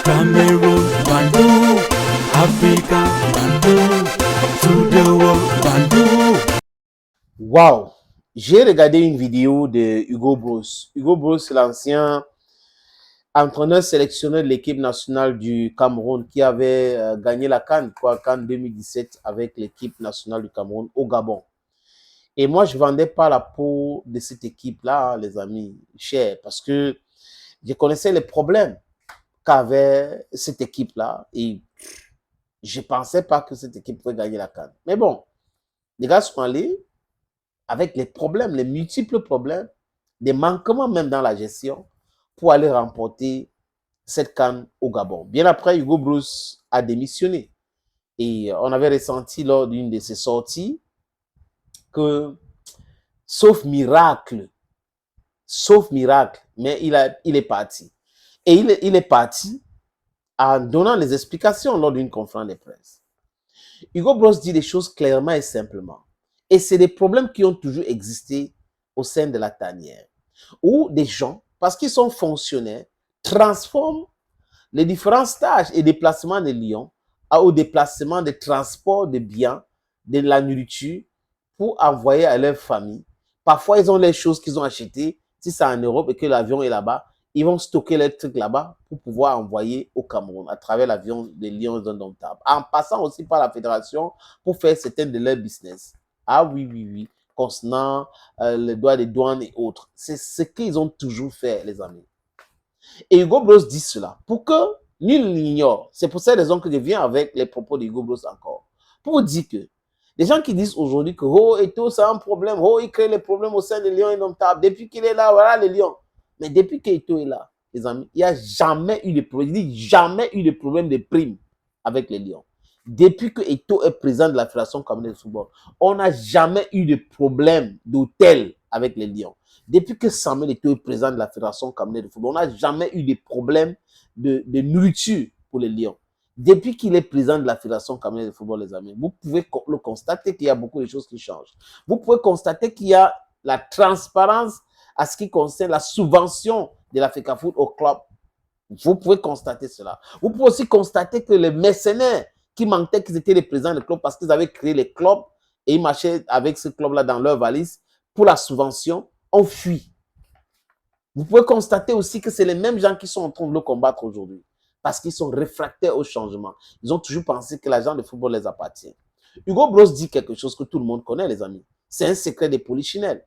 Cameroon, Bandung, Africa, Bandung, to the world, Bandung. Waouh! J'ai regardé une vidéo de Hugo Broos. Hugo Broos, c'est l'ancien entraîneur sélectionneur de l'équipe nationale du Cameroun qui avait gagné la CAN, CAN 2017 avec l'équipe nationale du Cameroun au Gabon. Et moi, je ne vendais pas la peau de cette équipe-là, les amis, cher, parce que je connaissais les problèmes qu'avait cette équipe-là et je ne pensais pas que cette équipe pouvait gagner la CAN. Mais bon, les gars sont allés avec les problèmes, les multiples problèmes, des manquements même dans la gestion pour aller remporter cette CAN au Gabon. Bien après, Hugo Broos a démissionné. Et on avait ressenti lors d'une de ses sorties que, sauf miracle, mais il est parti. Et il est parti en donnant les explications lors d'une conférence de presse. Hugo Broos dit des choses clairement et simplement. Et c'est des problèmes qui ont toujours existé au sein de la tanière, où des gens, parce qu'ils sont fonctionnaires, transforment les différents stages et déplacements de lions au déplacement de transport de biens, de la nourriture, pour envoyer à leur famille. Parfois, ils ont les choses qu'ils ont achetées. Si c'est en Europe et que l'avion est là-bas, ils vont stocker les trucs là-bas pour pouvoir envoyer au Cameroun à travers l'avion des Lions Indomptables. En passant aussi par la fédération pour faire certains de leurs business. Ah oui, oui, oui. Concernant les droits des douanes et autres. C'est ce qu'ils ont toujours fait, les amis. Et Hugo Broos dit cela pour que nul l'ignore. C'est pour cette raison que je viens avec les propos de Hugo Broos encore. Pour vous dire que les gens qui disent aujourd'hui que oh, Eto'o, c'est un problème, oh, il crée les problèmes au sein des Lions Indomptables. Depuis qu'il est là, voilà les Lions. Mais depuis que Eto'o est là, les amis, il n'y a jamais eu de problème. Je dis jamais eu de problème de prime avec les Lions. Depuis que Eto'o est président de la Fédération camerounaise de football, on n'a jamais eu de problème d'hôtel avec les Lions. Depuis que Samuel Eto'o est président de la Fédération camerounaise de football, on n'a jamais eu de problème de nourriture pour les Lions. Depuis qu'il est président de la Fédération camerounaise de football, les amis, vous pouvez le constater qu'il y a beaucoup de choses qui changent. Vous pouvez constater qu'il y a la transparence à ce qui concerne la subvention de la FECAFOOT au club. Vous pouvez constater cela. Vous pouvez aussi constater que les mercenaires qui manquaient, qu'ils étaient les présidents des clubs parce qu'ils avaient créé les clubs et ils marchaient avec ce club-là dans leur valise pour la subvention, ont fui. Vous pouvez constater aussi que c'est les mêmes gens qui sont en train de le combattre aujourd'hui parce qu'ils sont réfractaires au changement. Ils ont toujours pensé que l'argent de football les appartient. Hugo Broos dit quelque chose que tout le monde connaît, les amis. C'est un secret des polichinelles.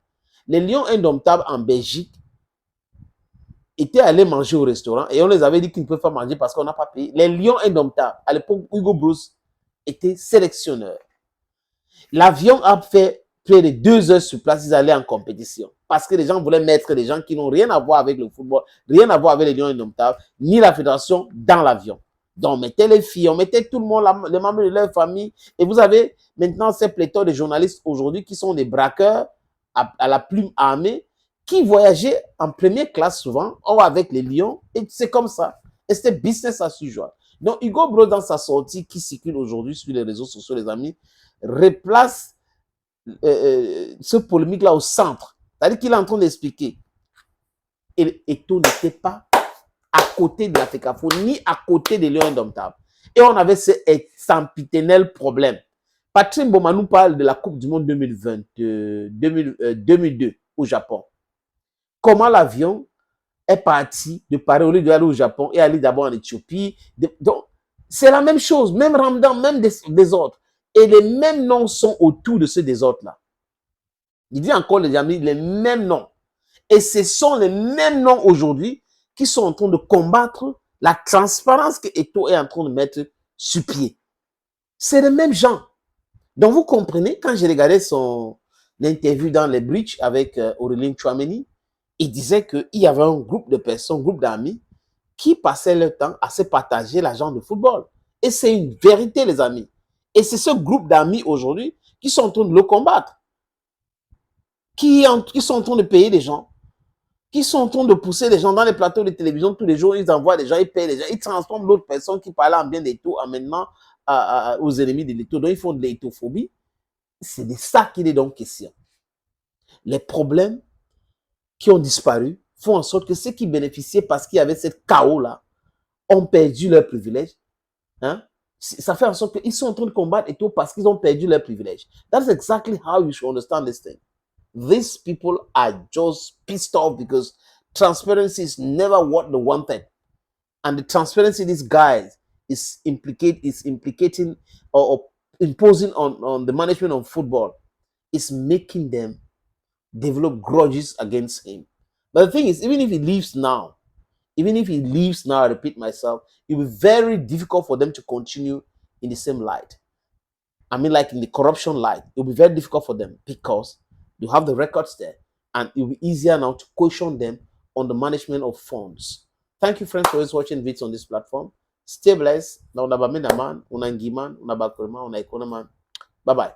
Les Lions Indomptables en Belgique étaient allés manger au restaurant et on les avait dit qu'ils ne peuvent pas manger parce qu'on n'a pas payé. Les Lions Indomptables, à l'époque, Hugo Broos était sélectionneur. L'avion a fait près de 2 heures sur place, ils allaient en compétition. Parce que les gens voulaient mettre des gens qui n'ont rien à voir avec le football, rien à voir avec les Lions Indomptables, ni la fédération dans l'avion. Donc, on mettait les filles, on mettait tout le monde, les membres de leur famille. Et vous avez maintenant ces pléthores de journalistes aujourd'hui qui sont des braqueurs à la plume armée, qui voyageaient en première classe souvent, ou avec les Lions. Et c'est comme ça. Et c'était business as usual. Donc, Hugo Broos, dans sa sortie qui circule aujourd'hui sur les réseaux sociaux, les amis, replace ce polémique-là au centre. C'est-à-dire qu'il est en train d'expliquer. Et Eto'o n'était pas à côté de la FECAFO, ni à côté des Lions Indomptables. Et on avait ce sempiternel problème. Patrick Mboma nous parle de la Coupe du Monde 2002 au Japon. Comment l'avion est parti de Paris au lieu d'aller au Japon et aller d'abord en Éthiopie. Donc, c'est la même chose, même Ramadan, même des autres. Et les mêmes noms sont autour de ce désordre-là. Il dit encore, les amis, les mêmes noms. Et ce sont les mêmes noms aujourd'hui qui sont en train de combattre la transparence que Eto'o est en train de mettre sur pied. C'est les mêmes gens. Donc, vous comprenez, quand j'ai regardé son interview dans les Bridge avec Aurélien Tchouameni, il disait qu'il y avait un groupe de personnes, un groupe d'amis, qui passaient leur temps à se partager l'argent de football. Et c'est une vérité, les amis. Et c'est ce groupe d'amis aujourd'hui qui sont en train de le combattre. Qui sont en train de payer des gens. Qui sont en train de pousser les gens dans les plateaux de télévision tous les jours. Ils envoient des gens, ils payent les gens. Ils transforment d'autres personnes qui parlaient en bien d'Eto'o en maintenant aux ennemis de l'Eto'o. Donc, ils font de l'étophobie. C'est de ça qu'il est donc question. Les problèmes qui ont disparu font en sorte que ceux qui bénéficiaient parce qu'il y avait cette chaos-là ont perdu leurs privilèges. Hein? Ça fait en sorte qu'ils sont en train de combattre et tout parce qu'ils ont perdu leurs privilèges. That's exactly how you should understand this thing. These people are just pissed off because transparency is never what they wanted. And the transparency these guys is implicating or imposing on the management of football is making them develop grudges against him. But the thing is, even if he leaves now, I repeat myself, it will be very difficult for them to continue in the same light. I mean, like in the corruption light, it will be very difficult for them because you have the records there, and it will be easier now to question them on the management of funds. Thank you, friends, for always watching videos on this platform. Stay blessed. Now, una ba man, una ngiman, una ba man. Bye bye.